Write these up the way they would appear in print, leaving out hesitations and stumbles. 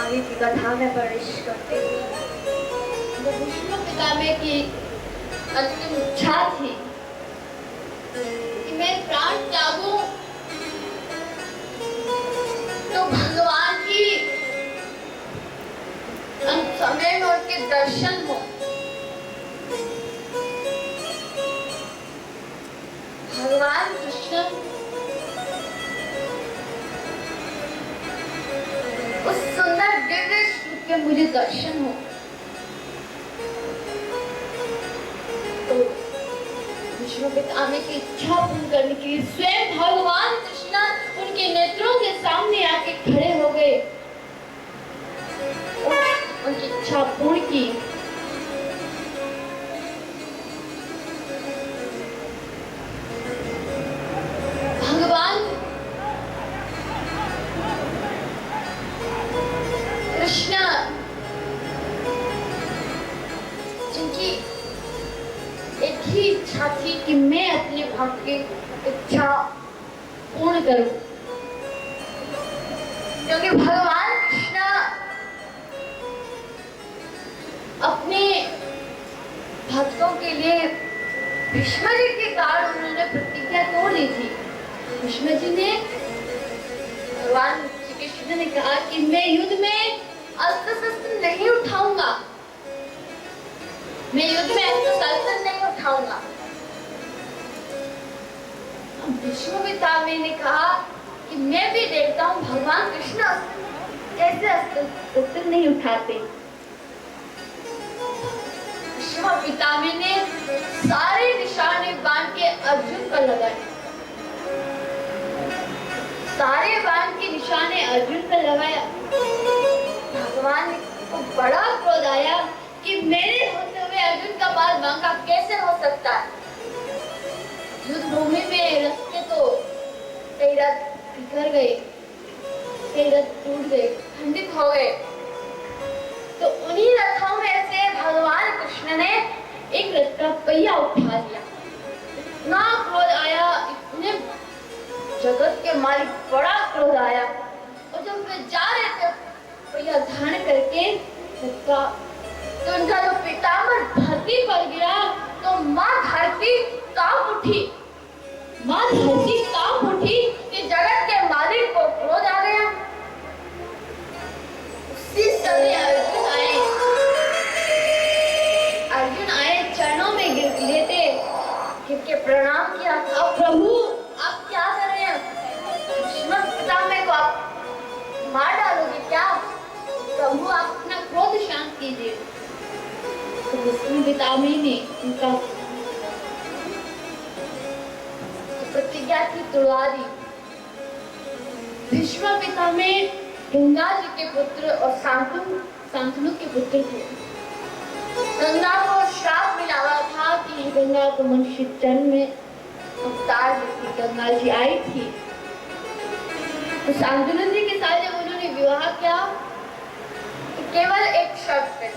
आगे की कथा में प्रवेश करते हैं। तो भीष्म पितामह की अंतिम इच्छा थी कि मैं प्राण त्यागूं तो भगवान की अंत समय में उनके दर्शन हो। भगवान कृष्ण उस सुंदर दिव्य रूप के मुझे दर्शन हो। तो भीष्म पितामह की इच्छा पूर्ण करने के लिए स्वयं भगवान कृष्ण उनके नेत्रों के सामने आके खड़े हो गए, उनकी इच्छा पूर्ण की। भगवान कृष्ण जिनकी एक ही इच्छा थी कि मैं अपने भक्त की इच्छा पूर्ण करूं, क्योंकि भगवान कृष्ण अपने भक्तों के लिए भीष्म जी के कारण उन्होंने प्रतिज्ञा तोड़ दी थी। भीष्म जी ने भगवान श्री कृष्ण ने कहा कि मैं युद्ध में अस्त्र शस्त्र नहीं उठाऊंगा, मैं युद्ध में अस्त्र शस्त्र नहीं उठाऊंगा। भीष्म पितामह ने कहा कि मैं भी देखता हूँ भगवान कृष्ण कैसे अस्त्र शस्त्र नहीं उठाते। भीष्म पितामह ने सारे निशाने बाण के अर्जुन पर लगाए, सारे बाण के निशाने अर्जुन पर लगाया। भगवान को बड़ा क्रोध आया कि मेरे होते हुए अर्जुन का बाल बांका कैसे हो सकता है। युद्ध भूमि में रस्ते तो कई रथ बिखर गए, कई रथ टूट गए, खंडित हो गए। तो उन्हीं रथों में से भगवान कृष्ण ने एक रथ का पहिया उठा लिया। इतना क्रोध आया, इतने जगत के मालिक बड़ा क्रोध आया, और जब वे जा रहे थे पहिया धारण करके रथ का, तो उनका जो पितामह धरती पर गिरा तो माँ धरती कांप उठी, माँ धरती कांप उठी कि जगत के मालिक को क्रोध आ गया। उसी समय अर्जुन आए चरणों में गिर के प्रणाम किया। अब प्रभु आप क्या कर रहे हैं? भीष्म पितामह को आप मार डालोगे क्या? प्रभु आप अपना क्रोध शांत कीजिए। तो भीष्म पितामह ने उनका प्रतिज्ञा थी तोड़ा दी। भीष्म पितामह गंगा जी के पुत्र और शांतनु के पुत्र थे। गंगा को श्राप मिला हुआ था कि गंगा को मनुष्य जन्म में अवतार लेती गंगा जी आई थी। तो शांतनु जी के साथ जब उन्होंने विवाह किया तो केवल एक शर्त है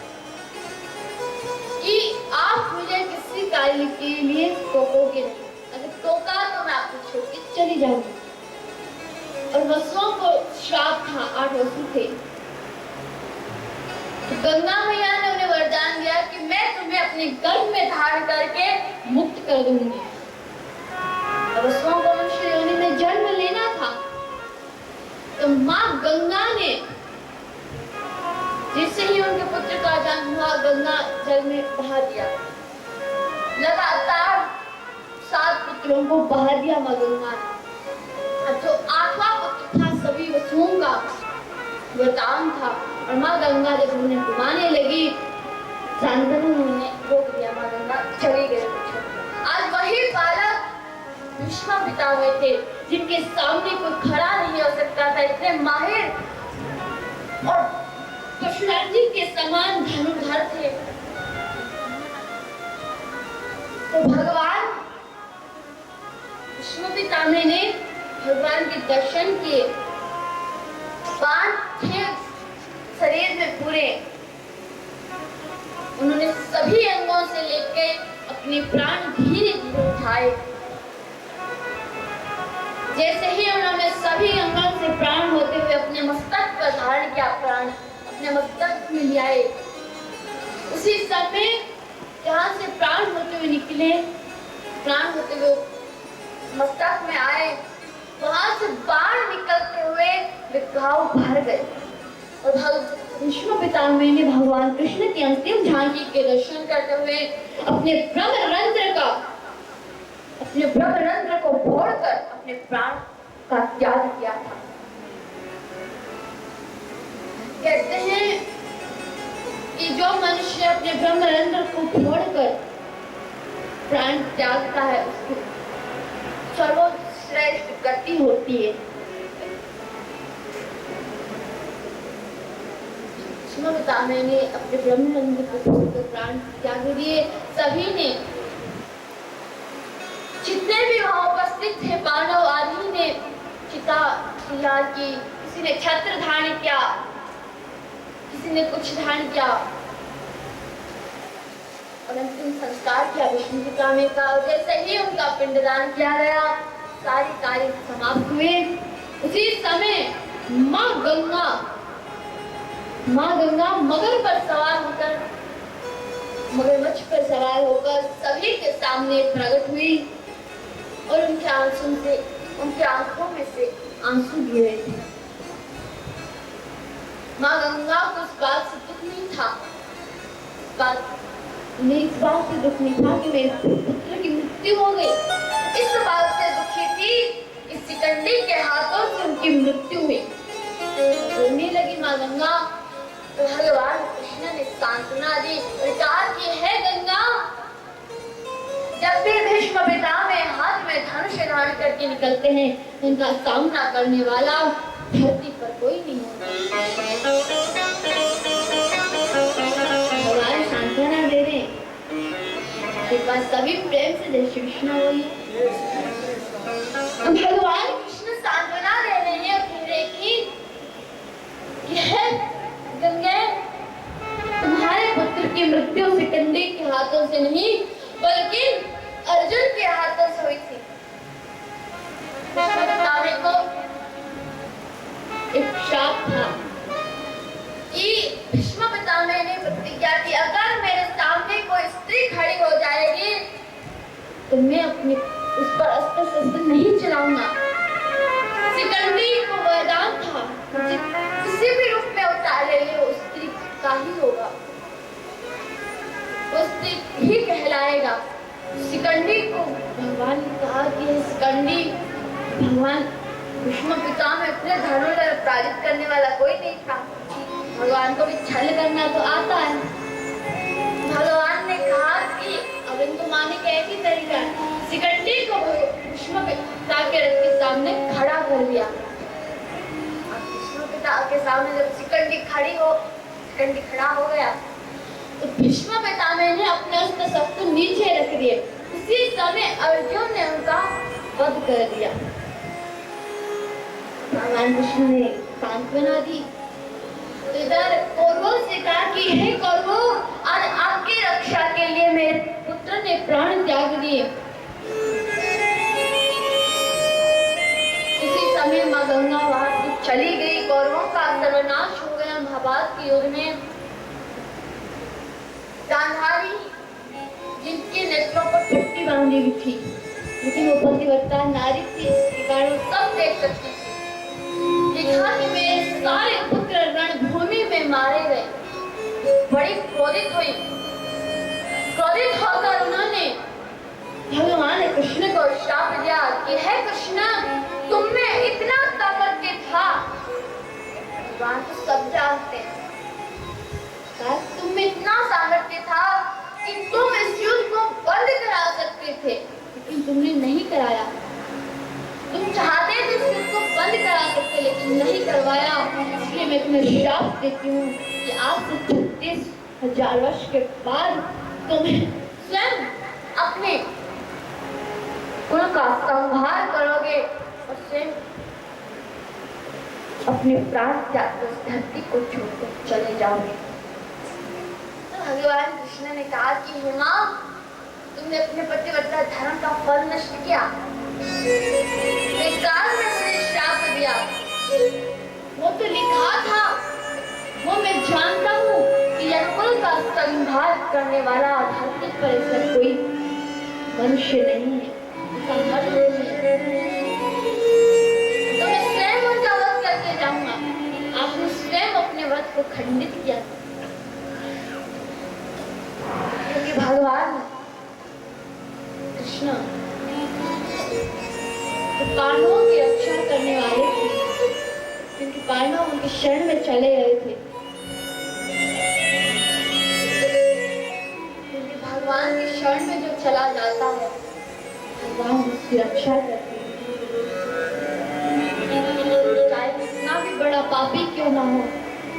कि आप मुझे किसी कार्य के लिए टोकोगे नहीं, अगर टोका तो मैं आपको छोड़ के चली जाऊंगी। और वसुओं को श्राप था, 8 वसु थे। तो गंगा मैया ने उन्हें वरदान दिया कि मैं तुम्हें अपने गर्भ में धारण करके मुक्त कर दूंगी। वसुओं को मनुष्य योनि में जन्म लेना था, तो माँ गंगा ने जिससे ही उनके पुत्र का जन्म हुआ गंगा जल में बहा दिया। लगातार 7 पुत्रों को बहा दिया माँ गंगा ने। जो 8वां पुत्र था सभी वसुओं का वरदान था, और माँ गंगा जब उन्हें घुमाने लगी शांतनु ने रोक दिया, माँ गंगा चली गई। आज वही बालक भीष्म पितामह थे जिनके सामने कोई खड़ा नहीं हो सकता था, इतने माहिर और परशुराम के समान धनुर्धर थे। तो भगवान भीष्म पितामह ने भगवान के दर्शन किए, बाण थे शरीर में पूरे। उन्होंने सभी अंगों से लेके अपने प्राण धीरे धीरे उठाए। जैसे ही उन्होंने सभी अंगों से प्राण होते हुए अपने मस्तक पर धारण किया प्राण, अपने मस्तक में ले आए। उसी समय जहाँ से प्राण होते हुए निकले, प्राण होते हुए मस्तक में आए, वहां से बाण निकलते हुए वे घाव भर गए। और भीष्म पितामह ने भगवान कृष्ण की अंतिम झांकी के दर्शन करते हुए अपने ब्रह्मरंध्र को फोड़कर अपने प्राण का त्याग किया था। कहते हैं कि जो मनुष्य अपने ब्रह्मरंध्र को फोड़कर प्राण त्यागता है उसकी सर्वश्रेष्ठ गति होती है। भीष्म पितामह ने अपने ब्रह्मरंध्र को फोड़कर प्राण त्याग दिए। सभी ने, जितने भी वहां उपस्थित थे पांडव आदि ने चिता तैयार की, किसी ने छत्र धारण किया, किसी ने कुछ धारण किया और अंतिम संस्कार किया भीष्म पितामह का। जैसे ही उनका पिंडदान किया गया, सारी कार्य समाप्त हुए। उसी समय माँ गंगा मगरमच्छ पर सवार होकर सभी के सामने प्रकट हुई और उनके आंखों में से आंसू गिरे थे। माँ गंगा को इस बात से दुख नहीं था, इस बात से दुख नहीं था कि मेरे पुत्र की मृत्यु हो गई। इस बात से दुखी थी कि शिखंडी के हाथों से उनकी मृत्यु हुई। रोने लगी माँ गंगा तो भगवान कृष्ण ने सांत्वना दी और कहा कि हे गंगा, जब भी भीष्म पितामह हाथ में धनुष धारण करके निकलते हैं, उनका सामना करने वाला धरती पर कोई नहीं होता। भगवान सांत्वना दे रहे, सभी प्रेम से जय श्री कृष्ण बोलिए। भगवान कृष्ण सांत्वना दे रहे हैं और कह रहे कि हे गंगे, तुम्हारे पुत्र की मृत्यु शिखंडी के हाथों से नहीं बल्कि अर्जुन के हाथों से हुई थी। पितामह को एक श्राप था कि भीष्म पितामह ने प्रतिज्ञा की, अगर मेरे सामने कोई स्त्री खड़ी हो जाएगी तो मैं अपने उस पर अस्त्र शस्त्र नहीं चलाऊंगा। शिखंडी को वरदान था, मुझे किसी भी रूप में उतारे ले उस स्त्री का ही होगा, वो स्त्री ही कहलाएगा। शिखंडी को भगवान ने कहा कि शिखंडी, भगवान भीष्म पितामह अपने धनुष पराजित करने वाला कोई नहीं था, भगवान को भी छल करना तो आता है। भगवान ने कहा कि अब इनको माने का एक ही तरीका है, शिखंडी को भीष्म पिता के रथ के सामने खड़ा कर दिया। भीष्म पिता के सामने जब शिखंडी खड़ा हो गया तो भीष्म पितामह ने अपने अस्त्र शस्त्र नीचे रख दिए। उसी समय अर्जुन ने उनका वध कर दिया। भगवान कृष्ण ने सांत्वना दी। तो इधर कौरवों से कहा कि हे कौरवों, आज आपकी रक्षा के लिए मेरे पुत्र ने प्राण त्याग दिए। उसी समय माँ गंगा वहां से चली गई, कौरवों का सर्वनाश हो गया। महाभारत के युद्ध में गांधारी जिनके नेत्रों पर पट्टी बांधी हुई थी, लेकिन वो पतिव्रता नारी थी, इसके कारण सब देख सकती थी। देखा कि मेरे सारे पुत्र रणभूमि में मारे गए। बड़ी क्रोधित हुई। क्रोधित होकर उन्होंने भगवान कृष्ण को श्राप दिया कि हे कृष्ण, तुम में इतना सामर्थ्य था, भगवान तो सब जानते हैं, तुम में इतना सामर्थ्य था कि तुम इस युद्ध को बंद करा सकते थे, लेकिन तुमने नहीं कराया। तुम चाहते थे इस युद्ध को बंद करा सकते, लेकिन नहीं करवाया। इसलिए मैं तुम्हें श्राप देती हूँ कि आज से 36,000 वर्ष के बाद तुम स्वयं अपने कुल का संहार करोगे और स्वयं अपने प्राण त्याग कर धरती को छोड़कर चले जाओगे। तो भगवान कृष्ण ने कहा कि हे माँ, तुमने अपने पतिव्रता धर्म का फल नष्ट किया, बेकार में मुझे श्राप दिया। वो तो लिखा था, वो मैं संघात करने वाला धरती पर ऐसा कोई मनुष्य नहीं है, इसका मर्द नहीं है। तो मैं स्वयं उनका वध करके जाऊंगा। आपने स्वयं अपने वध को खंडित किया, क्योंकि भगवान कृष्ण तो पांडवों की रक्षा करने वाले थे, क्योंकि पांडव उनके शरण में चले गए थे। क्योंकि भगवान के शरण में जो चला जाता है, भगवान उसकी रक्षा करते हैं। चाहे कितना भी बड़ा पापी क्यों ना हो,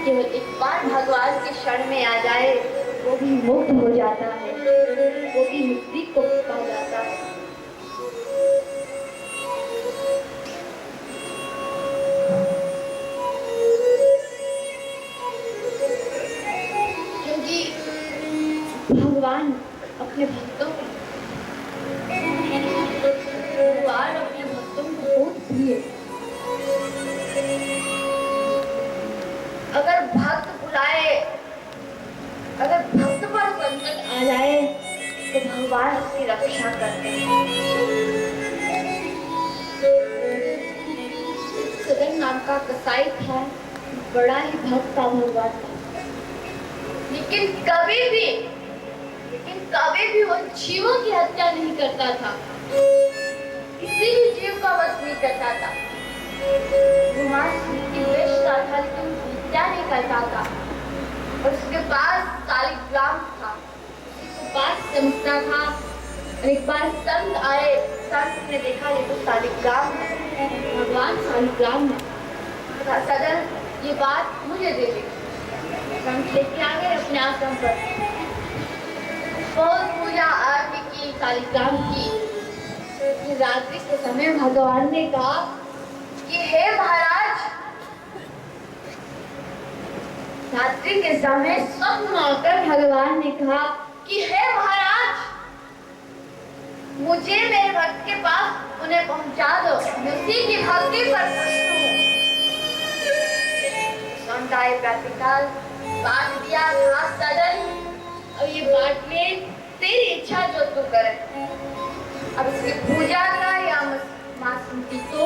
केवल एक बार भगवान के शरण में आ जाए, वो भी मुक्त हो जाता है, वो भी मुक्ति को पा जाता है। क्योंकि भगवान अपने भक्तों को बहुत प्रिय। अगर भक्त बुलाए, अगर भक्त पर संकट आ जाए तो भगवान उसकी रक्षा करते हैं। सदन नाम का कसाई था, बड़ा ही भक्त था भगवान का, लेकिन कभी भी वो जीवों की हत्या नहीं करता था, किसी भी जीव का वध नहीं करता था। वो मांस की बेचता था, लेकिन हत्या नहीं करता था। और उसके पास शालिग्राम था, उसके पास समझता था। एक बार संत आए, संत ने देखा ये तो शालिग्राम है, भगवान शालिग्राम है। सदन ये बात मुझे दे दी। संत लेके आ गए अपने आश्रम पर, बहुत पूजा आरती की, शालिग्राम की। रात्रि के समय भगवान ने कहा कि हे महाराज, रात्रि के समय स्वप्न आकर भगवान ने कहा कि हे महाराज, मुझे मेरे भक्त के पास उन्हें पहुंचा दो, मैं उसी की भक्ति पर खुश हूँ। संताए प्रातःकाल बांट दिया घास सदन, अब ये बांट ले, तेरी इच्छा जो तू करे। अब इसकी पूजा का या मां सुनती तो